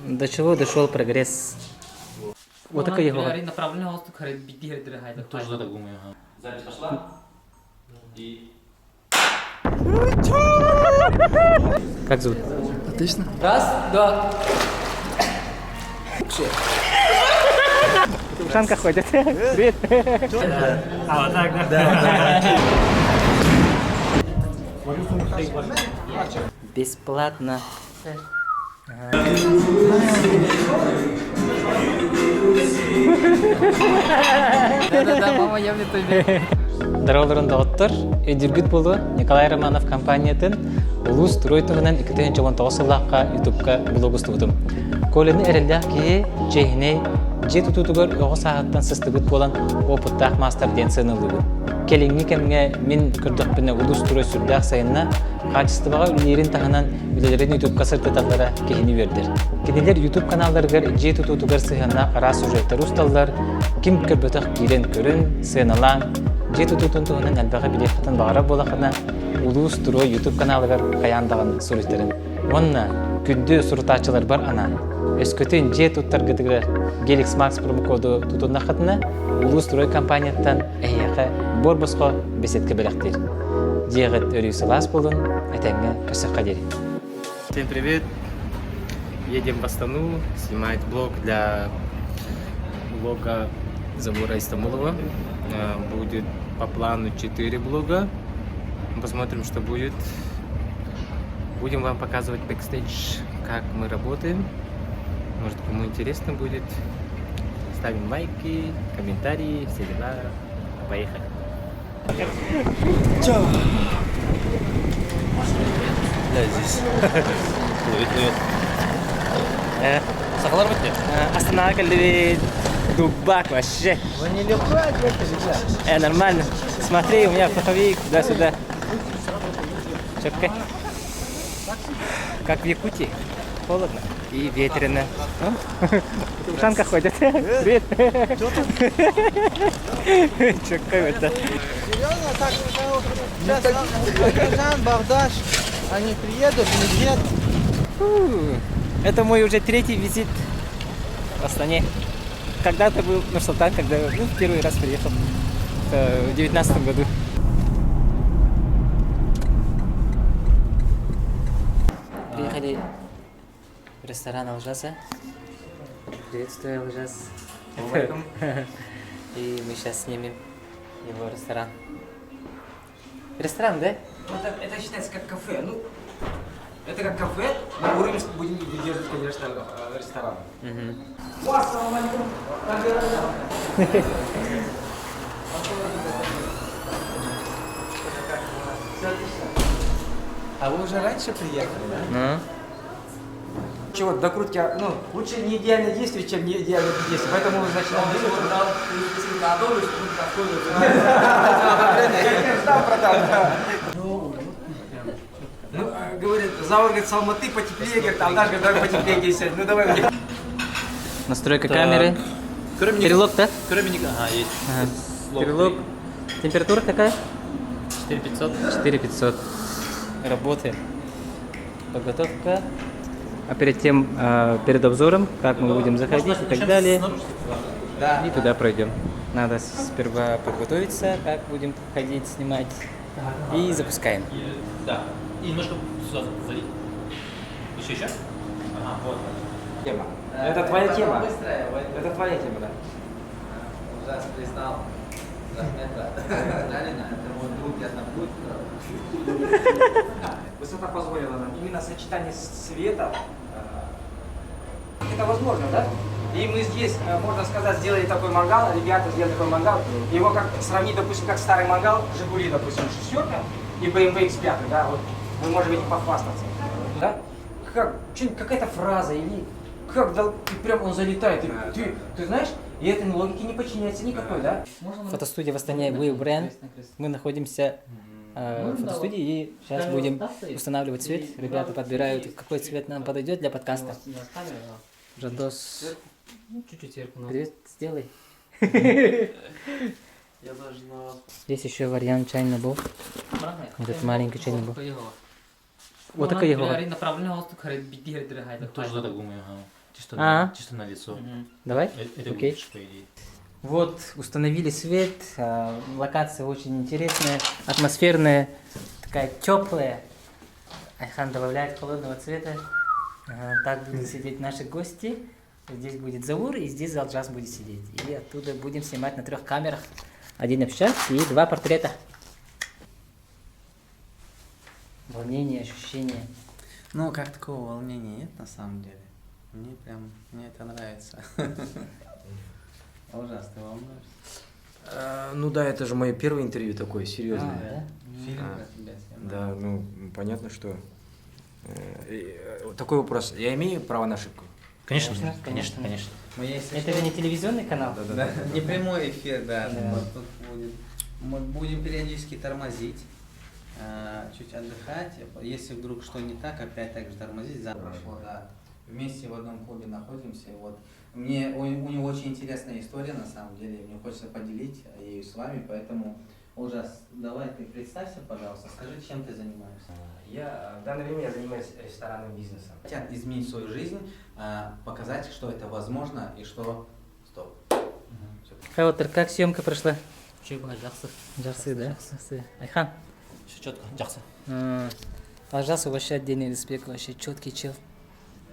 До чего дошел прогресс? Вот такой его. Направленный галстук Тоже так думаю. Запись пошла. И... Как зовут? Отлично. Раз, два. В ушанках ходят. Привет. А, вот так, да? Бесплатно. Да, мама, я мне тоже. Дараларын дağıttır. Ödülgüt buldu. Nikolay Romanov kompaniyatın Ulus Troytuğunan 2019 yıllıqqa YouTube'ka blogu tutudum. Kolini erildiği ki cehine tututugar oğu saattan sıstıgıt bolan opıttaq master den sınırlığı. Kelingi kemge min kürdük bine Ulus Troy sürdüğü sayınna kaçıstıbağa ülerin tahanan ülelerin YouTube'ka sırtıtaqlara kehini verdir. Kediler YouTube kanallarıgar tututugar sığınna ara süjetler ustallar, kim kürbötük giren körün, sığınalan, tututun tuğunan elbaqı bilekten bağıra bolaqına Ulus Troy YouTube kanalıgar kayandağın suretlerin. Onna kündü surutaçılar bar ana. Öskөтін tuttar gıdıgırar Gelix Max promo kodu tutunna qatına Ulus Troy kompaniyattan әйяқы бор-босқа беседке біліқтер. Диғыт өрі салас болын, әтәңі көсіққа дер. Всем привет! Едем в Астану снимать блог для блога Забора Истамбулова. Будет по плану 4 блога. Посмотрим, что будет. Будем вам показывать бэкстейдж, как мы работаем. Может, кому интересно будет. Ставим лайки, комментарии, все дела. Поехали! Чао. Да, здесь. Привет. Сахалар бітті? Астана кальдовит дубак вообще. Вы нелегко ответили, да? Нормально. Смотри, у меня пуховик туда-сюда. Четко. Как в Якутии. Холодно и ветрено. В ушанках ходят. Привет. Четко это. Серьезно, так сейчас Баклажан, Багдаш, они приедут, медведь. Это мой уже 3-й визит в Астане. Когда-то был в Нур-Султан, когда в первый раз приехал в 2019 году. Приехали в ресторан Алжаса. Приветствую, Алжас. И мы сейчас снимем его ресторан. Ресторан, да? Это считается как кафе. Ну, это как кафе, но уровень будем держать, конечно, ресторан. Ассаламу алейкум. А вы уже раньше приехали, да? Чего, докрутки, ну, лучше не идеально действовать, чем не идеально действовать. Поэтому мы начинаем ну, говорит, Заур говорит, с Алматы потеплее, говорит, Алдаш говорит, давай потеплее действовать. Ну, давай мне. Настройка камеры. Перелог, да? Ага, есть. Перелог. Температура какая? 4500. 4500. Работаем. Подготовка. А перед тем, перед обзором, как мы будем заходить и так далее. Да. И туда пройдем. Надо сперва подготовиться, как будем ходить, снимать. И запускаем. Да. И немножко сюда залить. Еще? Ага, вот. Тема. Это твоя тема. Это твоя тема, да. Ужас признал. Захмета. Сталина, это мой друг, я там буду. Высота позволила нам. Именно сочетание света. Это возможно, да? И мы здесь, можно сказать, сделали такой мангал, ребята сделали такой мангал. Его как сравнить, допустим, как старый мангал, Жигули, допустим, шестерка и BMW X5, да, вот мы можем этим похвастаться. Да? Как, какая-то фраза или как и прям он залетает. Ты знаешь, и этой логике не подчиняется никакой, да? Фотостудия в Астане Will Brand. Мы находимся в фотостудии и сейчас будем устанавливать цвет. Ребята подбирают, какой цвет нам подойдет для подкаста. Жадос. Чуть-чуть сверху. Привет, сделай. Я должна... Здесь еще вариант чайный набор. Этот маленький чайный набор. Вот такой его. Направленный галстук, Тоже так думаю, ага. Чисто на лицо. Давай? Это Окей. лучше, по идее. Вот, установили свет, локация очень интересная, атмосферная, такая теплая. Айхан добавляет холодного цвета. Так будут сидеть наши гости. Здесь будет Заур, и здесь Алджас будет сидеть. И оттуда будем снимать на 3 камерах. 1 общак и 2 портрета. Волнение, ощущение. Ну, как такого волнения нет на самом деле. Мне это нравится. Ужасно, ты волнуешься? Ну да, это же мое первое интервью такое, серьезное. Да? Фильм про тебя снимают. Да, ну понятно, что... Такой вопрос. Я имею право на ошибку? Конечно, Конечно. Мы, если Это что, же не телевизионный канал? да, не прямой эфир, да. Да. Вот тут будет. Мы будем периодически тормозить, чуть отдыхать. Если вдруг что не так, опять так же тормозить. Прошло, да. Вместе в одном клубе находимся. Вот. У него очень интересная история, на самом деле. Мне хочется поделить ее с вами, поэтому, Ужас, давай ты представься, пожалуйста. Скажи, чем ты занимаешься? В данное время я занимаюсь ресторанным бизнесом. Хотят изменить свою жизнь, показать, что это возможно и что... Стоп. Хаватыр, как съемка прошла? Чего, жақсы. Жақсы, да? Жақсы. Айхан? Все четко, жақсы. Алжасу вообще отдельный респект, вообще четкий чел.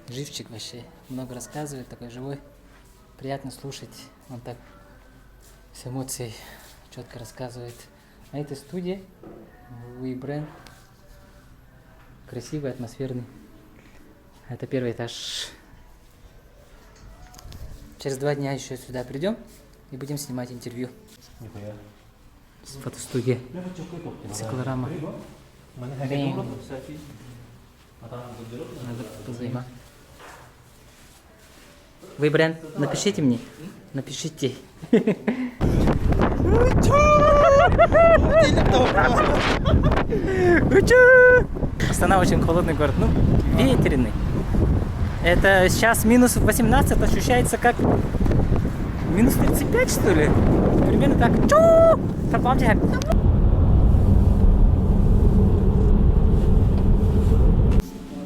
Живчик вообще. Много рассказывает, такой живой. Приятно слушать. Он так с эмоцией четко рассказывает. А это студия. Бренд. Красивый, атмосферный. Это 1 этаж. Через 2 дня еще сюда придем и будем снимать интервью. С фотостудии. Циклорама. Надо позаима. Вы бренд, напишите мне. Напишите. Астана очень холодный город, ну, ветреный. Это сейчас минус 18 ощущается как минус 35, что ли? Примерно так.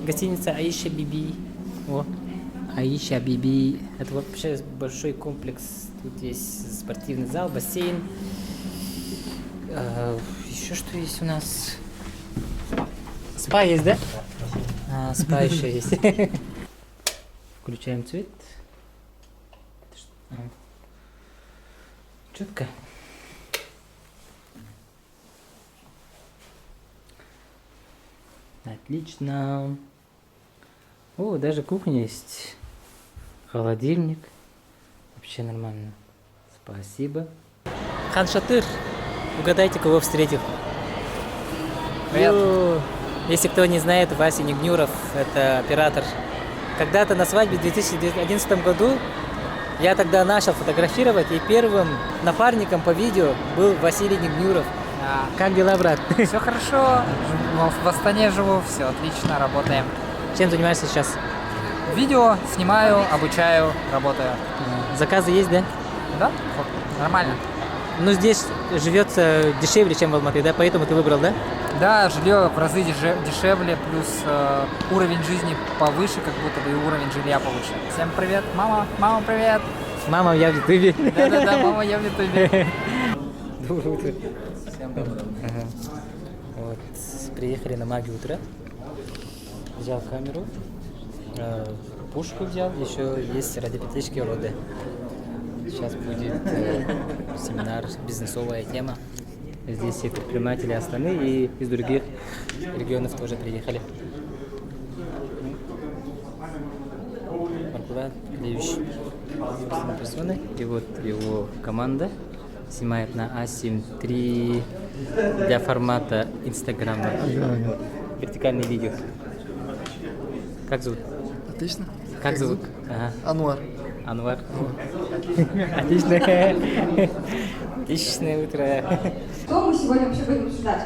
Гостиница Аиша Биби. О, Аиша Биби. Это вообще большой комплекс. Тут есть спортивный зал, бассейн. Еще что есть у нас? Спа есть, да? Спа еще есть. Включаем цвет. Четко. Отлично. О, даже кухня есть. Холодильник. Вообще нормально. Спасибо. Хан Шатыр. Угадайте, кого встретил. Привет. Если кто не знает, Вася Нигнюров, это оператор. Когда-то на свадьбе в 2011 году я тогда начал фотографировать, и первым напарником по видео был Василий Нигнюров. Как дела, брат? Все хорошо. В Астане живу, все отлично, работаем. Чем занимаешься сейчас? Видео снимаю, обучаю, работаю. Заказы есть, да? Да? Нормально. Ну, здесь живется дешевле, чем в Алматы, да? Поэтому ты выбрал, да? Да, жилье в разы дешевле, плюс уровень жизни повыше, как будто бы и уровень жилья повыше. Всем привет, мама, мама, привет. Мама, я в Ютубе. Да-да-да, мама, я в Ютубе. Доброе утро. Всем доброе. Ага. Вот, приехали на магию утра. Взял камеру, пушку взял, еще есть радиопетлички роды. Сейчас будет семинар, бизнесовая тема. Здесь все предприниматели Астаны и из других регионов тоже приехали. Маркурат Левич персоны. И вот его команда снимает на A7 III для формата Инстаграма. Вертикальное видео. Как зовут? Отлично. Как зовут? Ага. Ануар. Анвар. Отлично. Отличное утро. Что мы сегодня вообще будем обсуждать?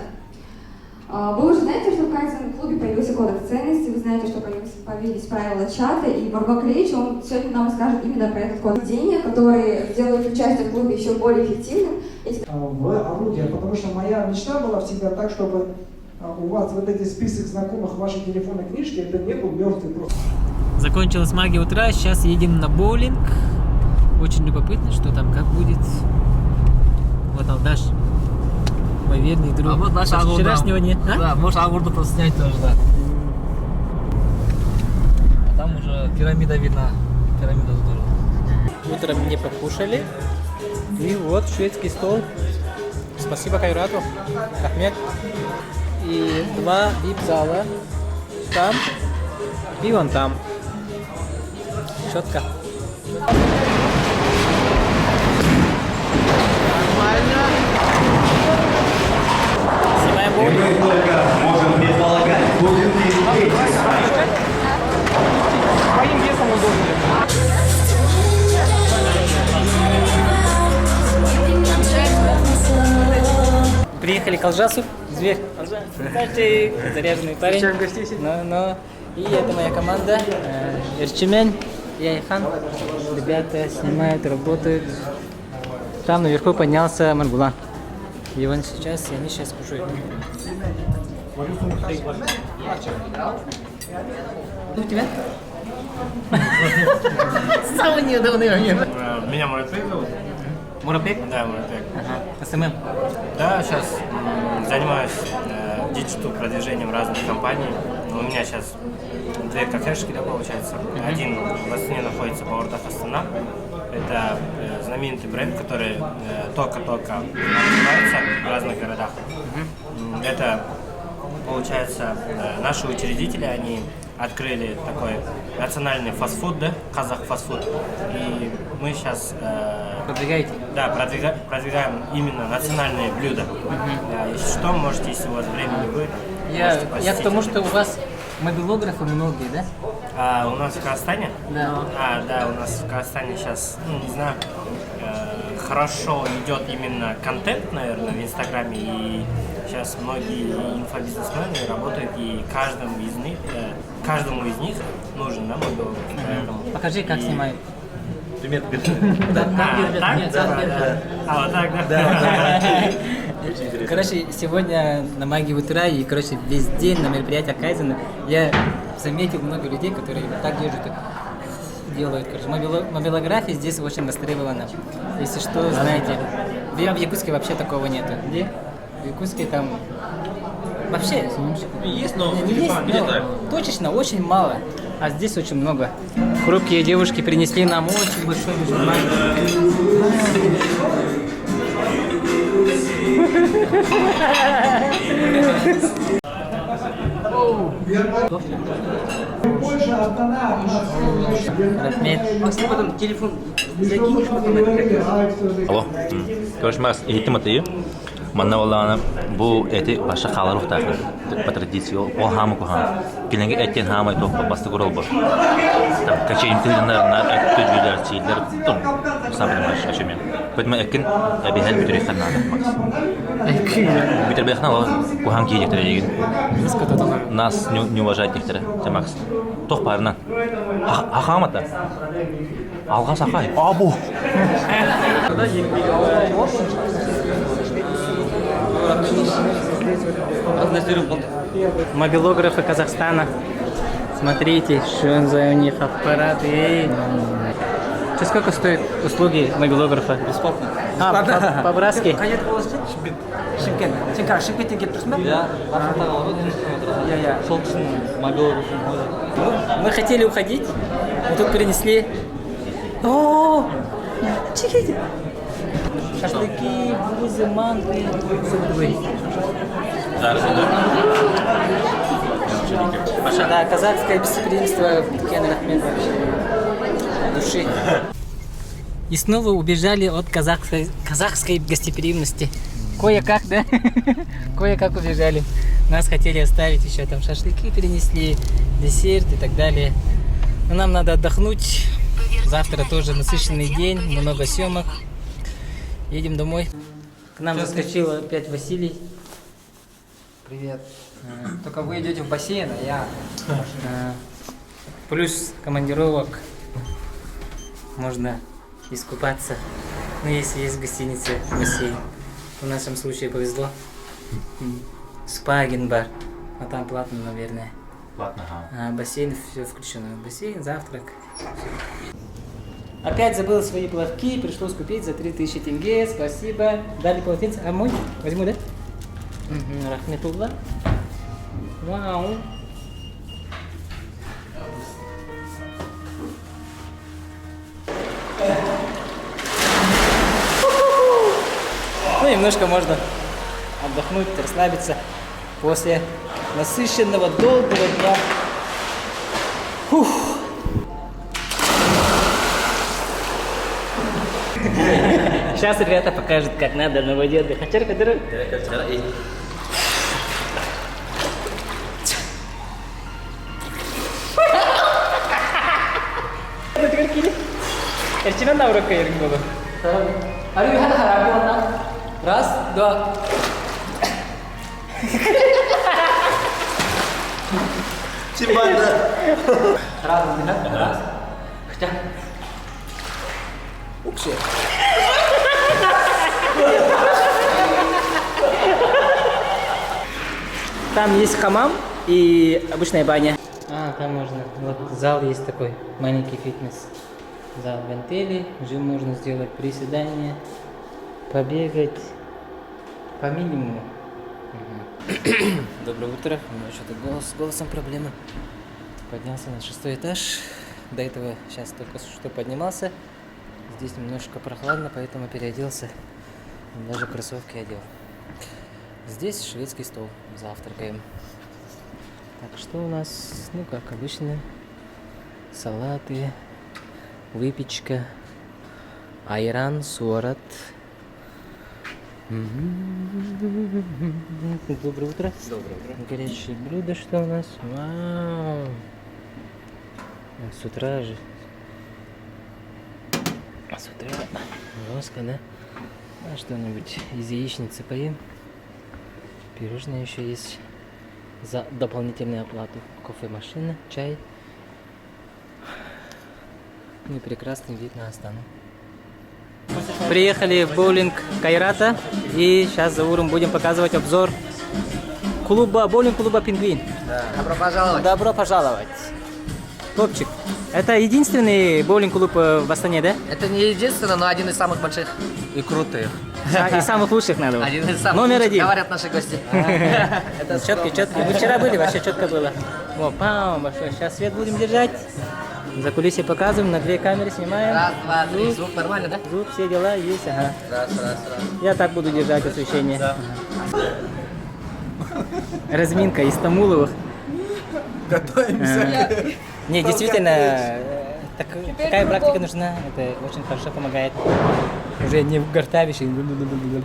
Вы уже знаете, что в каждом клубе появился кодекс ценностей, вы знаете, что появились правила чата, и Марго Клеич, он сегодня нам расскажет именно про этот кодекс поведения, который делает участие в клубе еще более эффективным. В орудие, потому что моя мечта была всегда так, чтобы у вас вот эти список знакомых в вашей телефонной книжке, это не был мертвый просто. Закончилась магия утра, сейчас едем на боулинг. Очень любопытно, что там, как будет. Вот Алдаш, мой верный друг. А вот наш Со Агурда. вчерашнего дня. А? Да, можешь Агурду просто снять тоже, да. А там уже пирамида видна. Пирамида здорово. Утром не покушали. И вот шведский стол. Спасибо Кайрату. Ахмед. И 2 вип-зала. Там. И вон там. Четко. Снимаем боулинг. Можем предполагать, будет ли Своим весом удобнее. Приехали к Алжасу. Зверь. Алжас. Кстати, заряженный парень. Всем гостей. Но. И это моя команда. Эрчимен и Айхан. Ребята снимают, работают. Там наверху поднялся Маргулан. И он сейчас, и они сейчас кушают. У тебя? Самый неудобный момент. Меня Муратбек зовут? Мурабек? Да, Муратбек. Ага. СММ. Да, сейчас занимаюсь диджитал продвижением разных компаний. У меня сейчас 2 кафешки, да, получается. Один в Астане находится Бауырдах Астана. Это знаменитый бренд, который только-только открывается в разных городах. Это, получается, наши учредители, они открыли такой национальный фастфуд, да, казах фастфуд. И мы сейчас Продвигаете? да, продвигаем именно национальные блюда. Да, если что, можете, если у вас времени будет, Я можете к посетить. тому, что у вас мобилографы многие, да? А у нас в Казахстане? Да. Да, у нас в Казахстане сейчас, не знаю, хорошо идет именно контент, наверное, в Инстаграме, и сейчас многие инфобизнесмены работают, и каждому из них нужен, да, мобилограф, поэтому... Покажи, как снимают. Пример. Так? А, вот так, да? Короче, сегодня на магии утра и, короче, весь день на мероприятиях Кайзена я заметил много людей, которые так делают. Короче, мобилография здесь очень востребована. Если что, знаете, в Якутске вообще такого нету. Где? В Якутске там вообще Есть, но есть, но точечно очень мало. А здесь очень много. Хрупкие девушки принесли нам очень большой мешок. больше одна у нас Максим, потом телефон закинешь, потом это Алло. Короче, Макс, иттим атайы. Манна валлана бу эти баша халар ухтахыр. По традиции ол хамы кухан. Келенге эттен хамы топ басты көрөл бар. Там кача имтилдер на төҗүләр чилдер том. Сам понимаешь, о чем я. Поэтому экин обязательно битер ханна Макс. Битер бехна ла кухан киек тереген. Нас не уважать некоторые. Те Макс. Тох парна. Ахамата. Алга сахай. Абу. Мобилографы Казахстана. Смотрите, что за у них аппараты. Эй. Что сколько стоят услуги мобилографа? Бесплатно. По-братски. Шымкент. Сен как, Шымкенттен келіп тұрсың ба? Я сол кісінің мобилографын Мы хотели уходить, но тут принесли. О, чекайте. Шашлыки, бузы, манты. Да, казахское гостеприимство, Кен Рахмет вообще души. И снова убежали от казахской гостеприимности. Кое-как, да? Кое-как убежали. Нас хотели оставить еще там шашлыки перенесли, десерт и так далее. Но нам надо отдохнуть. Завтра тоже насыщенный день, много съемок. Едем домой. К нам заскочил опять Василий. Привет. Только вы идете в бассейн, а я... Плюс командировок. Можно искупаться. Но если есть в гостинице бассейн. В нашем случае повезло. Спа-бар. А там платно, наверное. Платно, ага. Бассейн все включено. Бассейн, завтрак. Опять забыл свои плавки, пришлось купить за 3000 тенге. Спасибо. Дали полотенце. А мой? Возьму, да? Рахметулла. Вау. Ну, немножко можно отдохнуть, расслабиться после насыщенного долгого дня. Фух. Сейчас ребята покажут, как надо на воде отдыхать. Раз, два. Чимбанда. Раз. Хотя. Упси. Там есть хамам и обычная баня. Там можно. Вот зал есть такой, маленький фитнес. Зал гантели, жим можно сделать, приседания, побегать по минимуму. Доброе утро. У меня что-то с голосом проблемы. Поднялся на 6-й этаж. До этого сейчас только что поднимался. Здесь немножко прохладно, поэтому переоделся. Даже кроссовки одел. Здесь шведский стол. Завтракаем. Так, что у нас? Ну, как обычно. Салаты, выпечка, айран, суарат. Доброе утро. Доброе утро. Горячее блюдо, что у нас? Вау! С утра же. С утра жестко, да? Что-нибудь из яичницы поем. Пирожные еще есть. За дополнительную оплату. Кофемашина, чай. Ну и прекрасный вид на Астану. Приехали в боулинг Кайрата. И сейчас за уром будем показывать обзор боулинг-клуба «Пингвин». Да. Добро пожаловать. Добро пожаловать. Топчик. Это единственный боулинг-клуб в Астане, да? Это не единственное, но один из самых больших и крутых. И самых лучших надо. Один из самых Номер лучших, один. говорят наши гости. Четко. Вы вчера были, вообще четко было. О, пау, большой. Сейчас свет будем держать. За кулисье показываем, на 2 камеры снимаем. Раз, два, три. Звук нормально, да? Звук, все дела есть, ага. Раз. Я так буду держать освещение. Да. Разминка из Тамуловых. Готовимся. Не, действительно, такая практика нужна. Это очень хорошо помогает. Уже не в гортавище. Вы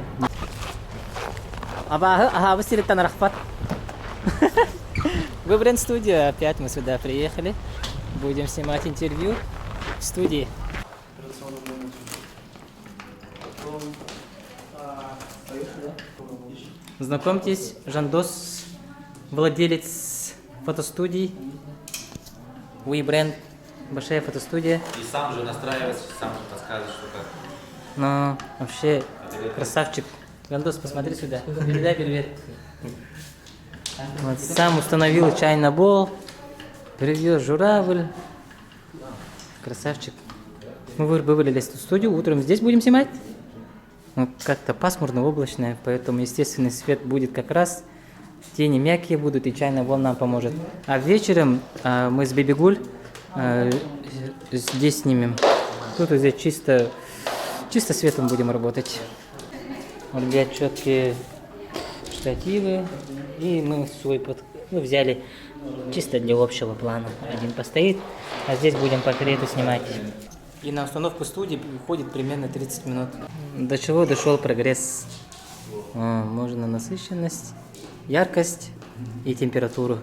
стилитан рахпат. Вы бренд-студия. Опять мы сюда приехали. Будем снимать интервью в студии. Знакомьтесь, Жандос, владелец фотостудии. WeBrand, большая фотостудия. И сам же настраивается, сам же подсказывает, что как. Но вообще красавчик. Жандос, посмотри сюда. Передай привет. Вот, сам установил чайный бол, привез журавль. Красавчик. Мы вывалились в студию, утром здесь будем снимать. Ну, как-то пасмурно, облачно, поэтому естественный свет будет как раз. Тени мягкие будут, и чайный бол нам поможет. А вечером мы с Бибигуль здесь снимем. Тут здесь чисто светом будем работать. Вот взять четкие штативы. И мы свой взяли чисто для общего плана. Один постоит, а здесь будем портреты снимать. И на установку студии уходит примерно 30 минут. До чего дошел прогресс? Можно насыщенность, яркость и температуру.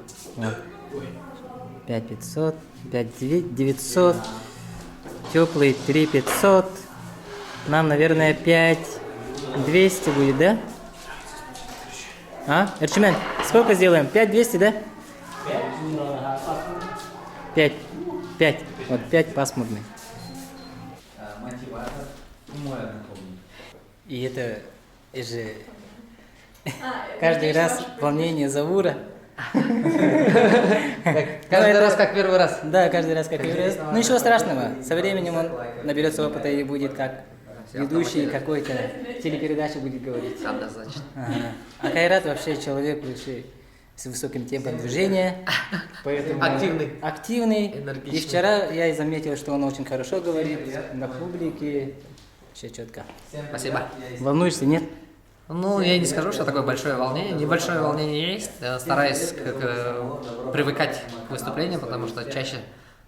5500, 5900, теплый 3500. Нам, наверное, 5200 будет, да? Эрчимен, сколько сделаем? 5200, да? 5. Вот 5 пасмурный. Мотиватор. Мой одноклубник. И это же каждый раз волнение Заура. Каждый раз как первый раз. Да, каждый раз как первый раз. Ну ничего страшного. Со временем он наберется опыта и будет как ведущий какой-то телепередачи будет говорить. Однозначно. Ага. А Кайрат вообще человек вообще с высоким темпом движения. Поэтому активный. И вчера я и заметил, что он очень хорошо говорит на публике. Все четко. Спасибо. Волнуешься, нет? Ну, я не скажу, что такое большое волнение. Небольшое волнение есть. Стараюсь привыкать к выступлениям, потому что чаще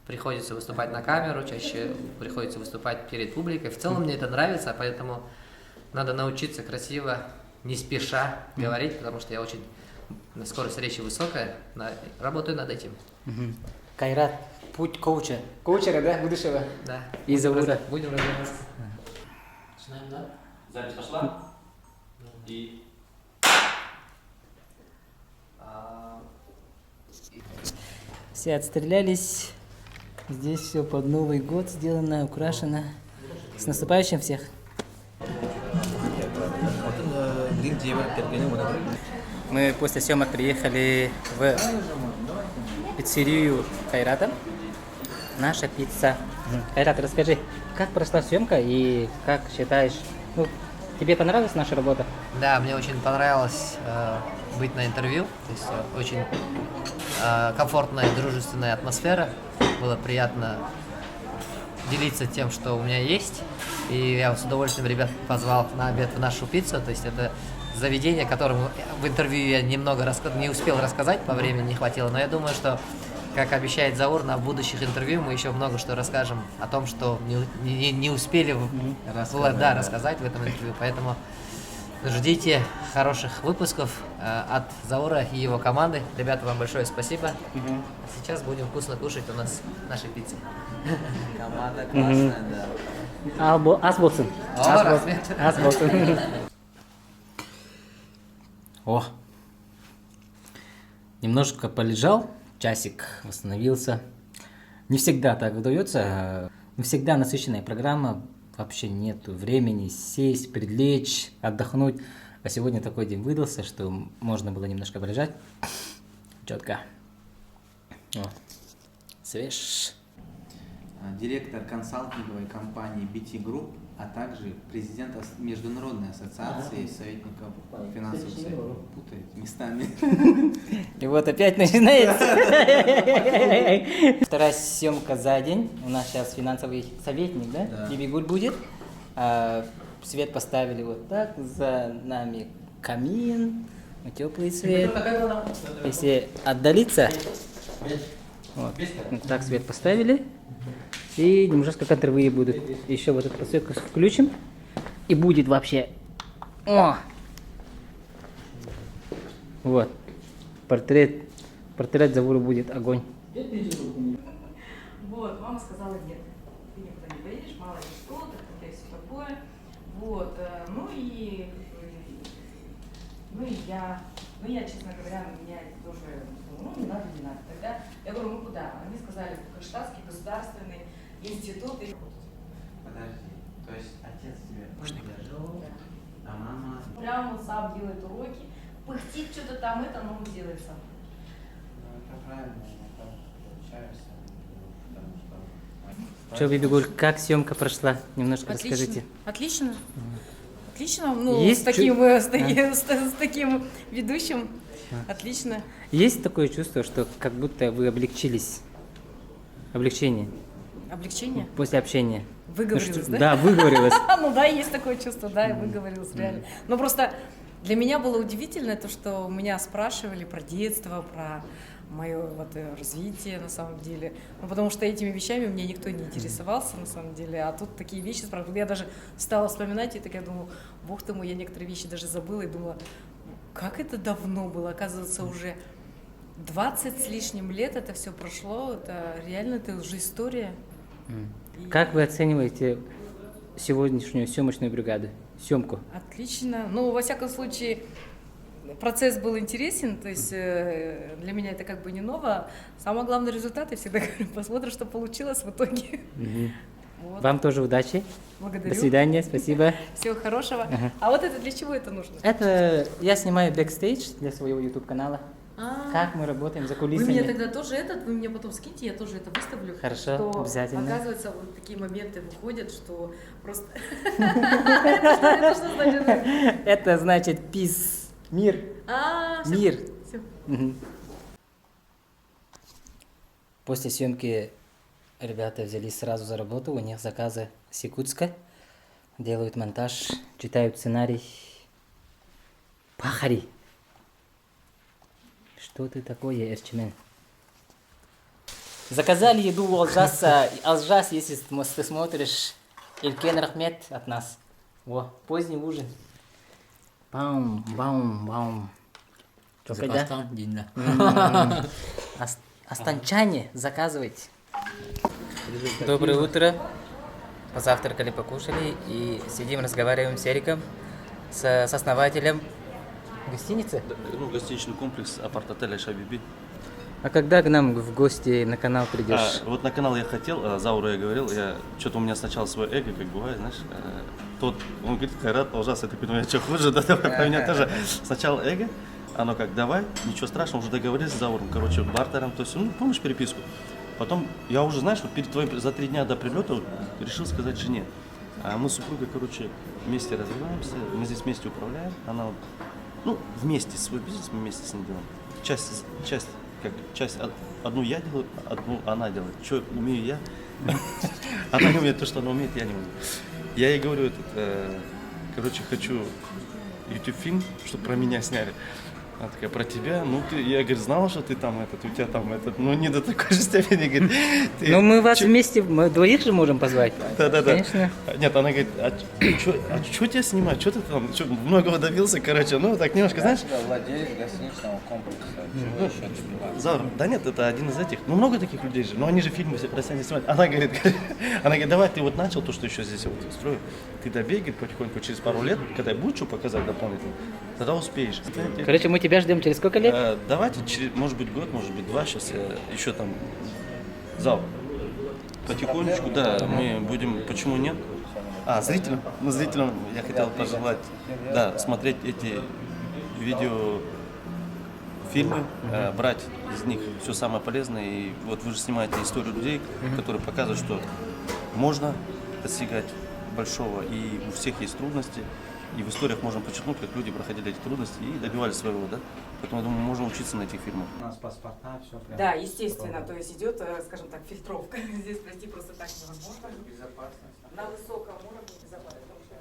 приходится выступать на камеру, чаще приходится выступать перед публикой. В целом мне это нравится, поэтому надо научиться красиво, не спеша говорить, потому что я очень... Скорость речи высокая, работаю над этим. Кайрат, путь коуча. Коучера, да, будущего? Да. И Заура. Будем разбираться. Начинаем, да? Запись пошла. И... Все отстрелялись. Здесь все под Новый год сделано, украшено. С наступающим всех. Мы после съемок приехали в пиццерию Кайрата. Наша пицца. Кайрат, расскажи, как прошла съемка и как считаешь, ну, тебе понравилась наша работа? Да, мне очень понравилось быть на интервью. То есть очень комфортная, дружественная атмосфера. Было приятно делиться тем, что у меня есть. И я с удовольствием ребят позвал на обед в нашу пиццу. То есть это заведение, которому в интервью я немного не успел рассказать, по времени не хватило. Но я думаю, что, как обещает Заур, на будущих интервью мы еще много что расскажем о том, что не успели рассказать в этом интервью. Поэтому ждите хороших выпусков от Заура и его команды. Ребята, вам большое спасибо. Сейчас будем вкусно кушать у нас наши пиццы. Команда классная, да. Асболсын. Асболсын. О, немножко полежал, часик, восстановился. Не всегда так удается, не всегда насыщенная программа, вообще нет времени сесть, прилечь, отдохнуть. А сегодня такой день выдался, что можно было немножко полежать. Четко. О, свеж. Директор консалтинговой компании BT Group, а также президент Международной ассоциации советников финансовых советников. Путает местами. И вот опять начинается. Вторая съемка за день. У нас сейчас финансовый советник, да? Бибигуль будет. Свет поставили вот так. За нами камин. Теплый свет. Если отдалиться, вот так свет поставили. И немножко контровые будут. Еще вот эту подсветку включим. И будет вообще... О! Вот. Портрет Заура будет огонь. Вот, мама сказала нет. Ты никуда не поедешь, мало ли что, так и все такое. Вот, ну и я, честно говоря, меня это тоже, не надо. Тогда я говорю, ну куда? Они сказали, в Кронштадтский государственный институт. Подожди, то есть отец тебя поддерживал, а мама... Прямо он сам делает уроки, пыхтит что-то там, но он делает сам. Ну, это правильно, я тоже получаюсь, потому что... Что, Бибигуль, как съемка прошла? Немножко Отлично. расскажите. Отлично. Отлично, ну, Есть с таким ведущим. Отлично. Есть такое чувство, что как будто вы облегчились? Облегчение? Облегчение? После общения. Выговорилась, да? Да, выговорилась. Ну да, есть такое чувство, да, я выговорилась, реально. Но просто для меня было удивительно то, что меня спрашивали про детство, про мое вот развитие на самом деле. Ну, потому что этими вещами мне никто не интересовался на самом деле, а тут такие вещи спрашивают. Я даже стала вспоминать и такая думаю, бог ты мой, я некоторые вещи даже забыла и думала, как это давно было, оказывается, уже 20 с лишним лет это все прошло, это реально, это уже история. Как вы оцениваете сегодняшнюю съемочную бригаду, съемку? Отлично. Ну, во всяком случае, процесс был интересен, то есть для меня это как бы не ново. Самое главное результат, я всегда говорю, посмотрим, что получилось в итоге. Вот. Вам тоже удачи. Благодарю. До свидания, спасибо. Всего хорошего. Ага. А вот это для чего это нужно? Это я снимаю бэкстейдж для своего YouTube канала. как мы работаем за Вы кулисами. мне тогда тоже вы мне потом скиньте, я тоже это выставлю. Хорошо, что, обязательно. Оказывается, вот такие моменты выходят, что просто... Это что значит? Это значит peace, мир. Мир. Мгм. После съемки ребята взялись сразу за работу, у них заказы с Якутска, делают монтаж, читают сценарий. Пахари. Что ты такое, Эрчимен? Заказали еду у Алжаса. Алжас, если ты смотришь, Илькен Рахмет от нас. Во, поздний ужин. Баум, баум, баум. Казахстан, день, да. Останчане, заказывайте. Доброе утро. Позавтракали, покушали и сидим, разговариваем с Эриком, с основателем гостиницы. Ну, гостиничный комплекс апарт-отеля Шабиби. А когда к нам в гости на канал придешь? Вот на канал я хотел, Зауру я говорил, что-то у меня сначала свое эго, как бывает, знаешь, он говорит, Хайрат, ужасно, ты понимаешь, что хуже, да, давай, у меня тоже сначала эго, оно как, давай, ничего страшного, уже договорились с Зауром, короче, бартером, то есть, ну, помнишь переписку? Потом, я уже, знаешь, вот перед твоим, за 3 дня до прилета вот, решил сказать жене, мы с супругой, короче, вместе развиваемся, мы здесь вместе управляем, она вот, ну, вместе, свой бизнес мы вместе с ней делаем, часть одну я делаю, одну она делает. Что умею я? Она не умеет то, что она умеет, я не умею. Я ей говорю, короче, хочу YouTube-фильм, чтобы про меня сняли. Она такая, про тебя? Ну, я, говорит, знала, что ты там у тебя там ну, не до такой же степени, говорит. Ну, мы вас вместе, мы двоих же можем позвать. Да. Конечно. Нет, она говорит, что тебя снимать? Что ты там, многого добился, короче, ну, так немножко, знаешь? Владелец гостиничного комплекса. Чего еще добиваться? Заур, да нет, это один из этих, ну, много таких людей же, но они же фильмы про себя не снимают. Она говорит, давай, ты вот начал то, что еще здесь вот строю, ты добей, говорит, потихоньку, через пару лет, когда будет что показать дополнительно, тогда успеешь. Короче, мы тебя ждем через сколько лет? Давайте, может быть, год, может быть, 2, сейчас еще там, Заур, потихонечку, да, мы будем, почему нет? Зрителям я хотел пожелать, да, смотреть эти фильмы, брать из них все самое полезное. И вот вы же снимаете историю людей, которые показывают, что можно достигать большого, и у всех есть трудности. И в историях можем подчеркнуть, как люди проходили эти трудности и добивались своего, да? Поэтому, я думаю, можно учиться на этих фильмах. У нас паспорта, все прям. Да, естественно, то есть идет, скажем так, фильтровка. Здесь пройти просто так невозможно. Безопасность. На высоком уровне безопасности. Потому что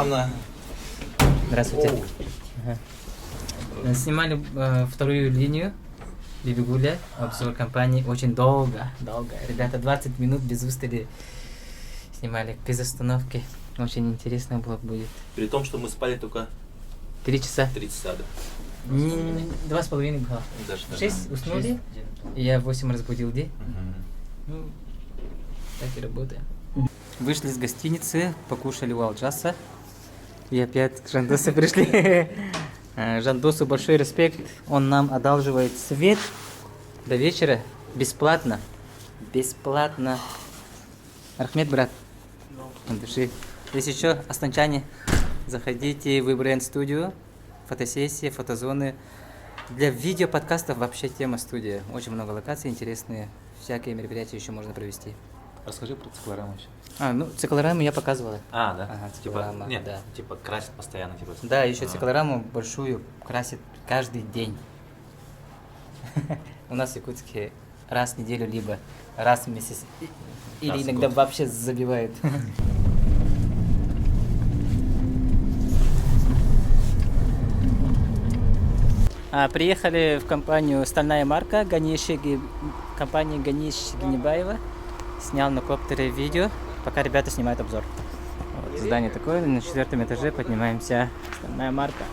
для Здравствуйте. Снимали вторую линию Бибигуля, обзор компании, очень долго. Ребята 20 минут без устали снимали, без остановки. Очень интересно было будет. При том, что мы спали только 3 часа. 3 часа, да. 2,5 было. В 6 уснули, и я в 8 разбудил Ди. Ну, так и работаем. Вышли из гостиницы, покушали у Алджаса. И опять к Жандосу пришли. Жандосу большой респект. Он нам одалживает свет до вечера бесплатно. Бесплатно. Рахмет, брат. От души. Если еще, останчане, заходите в Бренд студию. Фотосессии, фотозоны. Для видео-подкастов вообще тема студия. Очень много локаций интересные. Всякие мероприятия еще можно провести. Расскажи про циклораму еще. Ну, циклораму я показывала. Да? Ага, циклорама, Нет, да. типа красит постоянно. Типа. Да, еще циклораму большую красит каждый день. У нас в Якутске раз в неделю, либо раз в месяц. Или иногда вообще забивают. Приехали в компанию «Стальная марка», компания Ганиш Генебаева. Снял на коптере видео, пока ребята снимают обзор. Вот, здание такое, на 4-м этаже поднимаемся. «Стальная марка».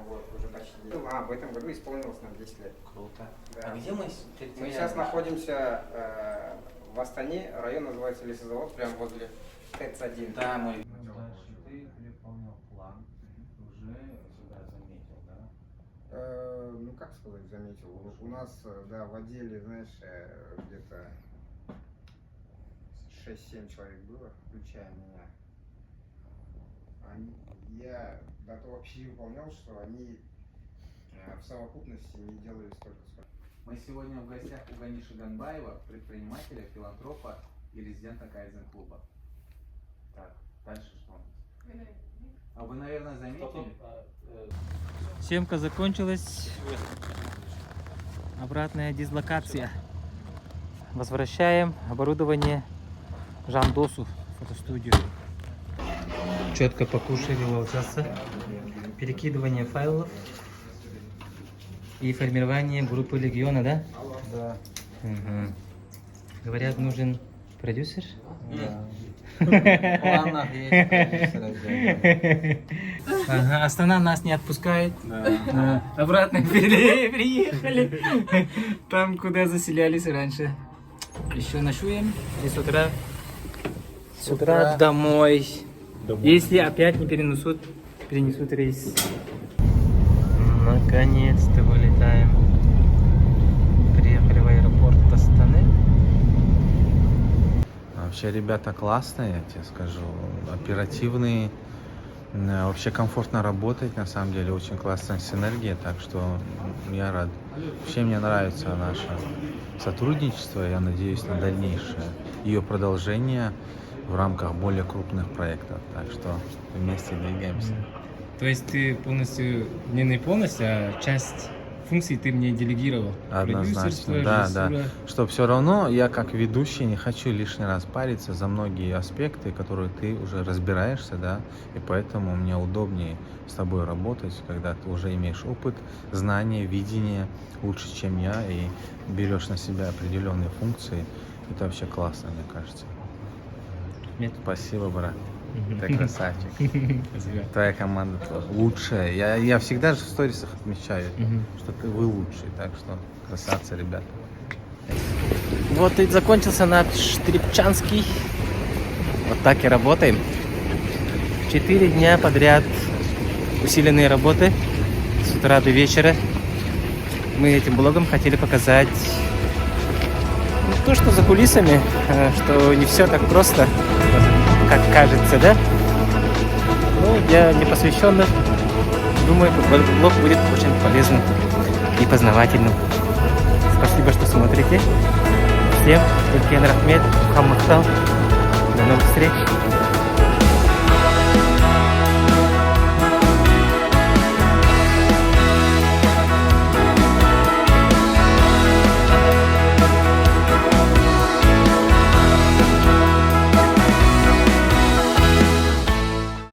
Вот, уже почти. В этом году исполнилось нам 10 лет. Круто. Да. А где мы? Мы сейчас находимся в Астане, район называется Лесозавод, прямо возле ТЭЦ-1. Да, мой. Ты выполнил план, уже сюда заметил, да? Ну как сказать, заметил. У нас, да, в отделе, знаешь, где-то 6-7 человек было, включая меня. Я до того вообще не выполнял, что они в совокупности не делали столько, сколько. Мы сегодня в гостях у Ганиши Ганбаева, предпринимателя, филантропа и резидента Кайдзен-клуба. Так, дальше что у нас? А вы, наверное, заметили? Съемка закончилась. Обратная дислокация. Возвращаем оборудование Жандосу, фотостудию. Четко покушали волчаса. Перекидывание файлов и формирование группы Легиона, да? Да. Угу. Говорят, нужен продюсер? Да. В планах есть продюсер. Ага, Астана нас не отпускает. Да. Обратно приехали. Там, куда заселялись раньше. Еще ночуем. И с утра домой. Если опять не перенесут рейс. Наконец-то вылетаем. Приехали в аэропорт Астаны. Вообще ребята классные, я тебе скажу, оперативные, вообще комфортно работать, на самом деле очень классная синергия, так что я рад. Вообще мне нравится наше сотрудничество, я надеюсь на дальнейшее ее продолжение в рамках более крупных проектов, так что вместе двигаемся. То есть ты полностью, не полностью, а часть функций ты мне делегировал? Однозначно, да. Что все равно я как ведущий не хочу лишний раз париться за многие аспекты, которые ты уже разбираешься, да, и поэтому мне удобнее с тобой работать, когда ты уже имеешь опыт, знания, видение лучше, чем я, и берешь на себя определенные функции. Это вообще классно, мне кажется. Нет. Спасибо, брат. Ты красавчик. Твоя команда лучшая. Я всегда же в сторисах отмечаю, что вы лучший. Так что красавцы, ребята. Вот и закончился наш Трипчанский. Вот так и работаем. 4 дня подряд усиленные работы с утра до вечера. Мы этим блогом хотели показать то, что за кулисами, что не все так просто, как кажется, да? Ну, для непосвященных, думаю, блог будет очень полезным и познавательным. Спасибо, что смотрите. Всем Туркен Рахмет, Хаммахтал. До новых встреч.